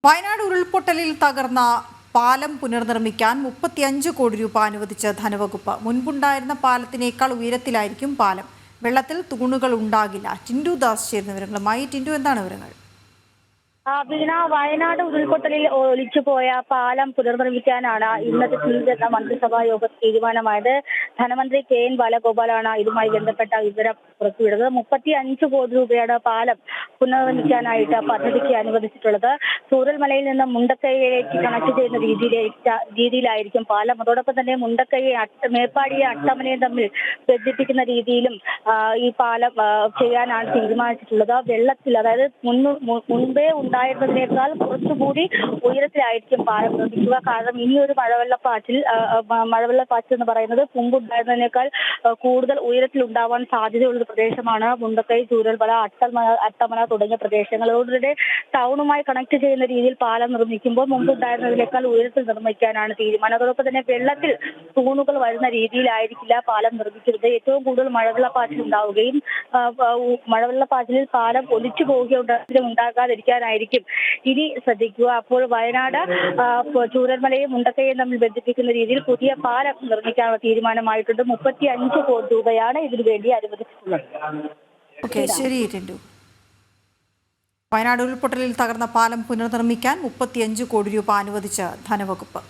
വയനാട് ഉരുൾപൊട്ടലിൽ തകർന്ന പാലം പുനർനിർമ്മിക്കാൻ 35 കോടി രൂപ അനുവദിച്ച ധനവകുപ്പ്. മുൻപുണ്ടായിരുന്ന പാലത്തിനേക്കാൾ ഉയരത്തിലായിരിക്കും പാലം. വെള്ളത്തിൽ തൂണുകൾ ഉണ്ടാകില്ല. ടിൻഡു ദാസ് ചേരുന്ന വിവരങ്ങളുമായി. ടിൻഡു, എന്താണ് വിവരങ്ങൾ? വീണ, വയനാട് ഉരുൾപൊട്ടലിൽ ഒലിച്ചുപോയ പാലം പുനർനിർമ്മിക്കാനാണ് ഇന്നത്തെ ചേർന്ന മന്ത്രിസഭാ യോഗ തീരുമാനമായത്. ധനമന്ത്രി KN ബാലഗോപാലാണ് ഇതുമായി ബന്ധപ്പെട്ട വിവരം പുറത്തുവിടുന്നത്. 35 കോടി രൂപയാണ് പാലം പുനർനിർമ്മിക്കാനായിട്ട് പദ്ധതിക്ക് അനുവദിച്ചിട്ടുള്ളത്. ചൂരൽമലയിൽ നിന്ന് മുണ്ടക്കൈയിലേക്ക് കണക്ട് ചെയ്യുന്ന രീതിയിലായിരിക്കും പാലം. അതോടൊപ്പം തന്നെ മുണ്ടക്കൈയെ മേപ്പാടിയെ അട്ടമനയും തമ്മിൽ ബന്ധിപ്പിക്കുന്ന രീതിയിലും ഈ പാലം ചെയ്യാനാണ് തീരുമാനിച്ചിട്ടുള്ളത്. വെള്ളത്തിൽ, അതായത് മുൻപേ ഉണ്ടായിരുന്നതിനേക്കാൾ കുറച്ചുകൂടി ഉയരത്തിലായിരിക്കും പാലം നിർമ്മിക്കുക. കാരണം ഇനിയൊരു മഴവെള്ളപ്പാച്ചിൽ എന്ന് പറയുന്നത് മുമ്പുണ്ടായിരുന്നതിനേക്കാൾ കൂടുതൽ ഉയരത്തിൽ ഉണ്ടാവാൻ സാധ്യതയുള്ള പ്രദേശമാണ് മുണ്ടക്കൈ, ചൂരൽമല, അട്ടമല തുടങ്ങിയ പ്രദേശങ്ങൾ. അതുകൊണ്ട് ടൗണുമായി കണക്ട് ചെയ്യുന്ന രീതിയിൽ പാലം നിർമ്മിക്കുമ്പോൾ മുമ്പുണ്ടായിരുന്നതിനേക്കാൾ ഉയരത്തിൽ നിർമ്മിക്കാനാണ് തീരുമാനം. അതോടൊപ്പം തന്നെ വെള്ളത്തിൽ തൂണുകൾ വരുന്ന രീതിയിലായിരിക്കില്ല പാലം നിർമ്മിക്കുന്നത്. ഏറ്റവും കൂടുതൽ മഴവെള്ളപ്പാച്ചിൽ ഉണ്ടാവുകയും മഴവെള്ളപ്പാച്ചിലിൽ പാലം ഒലിച്ചു പോവുകയും ഉണ്ടാകാതിരിക്കാനായിരിക്കും ഇനി ശ്രദ്ധിക്കുക. അപ്പോൾ വയനാട് ചൂരൽമലയും മുണ്ടക്കൈയും തമ്മിൽ ബന്ധിപ്പിക്കുന്ന രീതിയിൽ പുതിയ പാലം നിർമ്മിക്കാനുള്ള തീരുമാനമായിട്ടുണ്ട്. 35 കോടി രൂപയാണ് ഇതിനു വേണ്ടി അനുവദിച്ചിട്ടുള്ളത്. ശരി ടിൻഡു. വയനാട് ഉരുൾപൊട്ടലിൽ തകർന്ന പാലം പുനർനിർമ്മിക്കാൻ 35 കോടി രൂപ അനുവദിച്ച ധനവകുപ്പ്.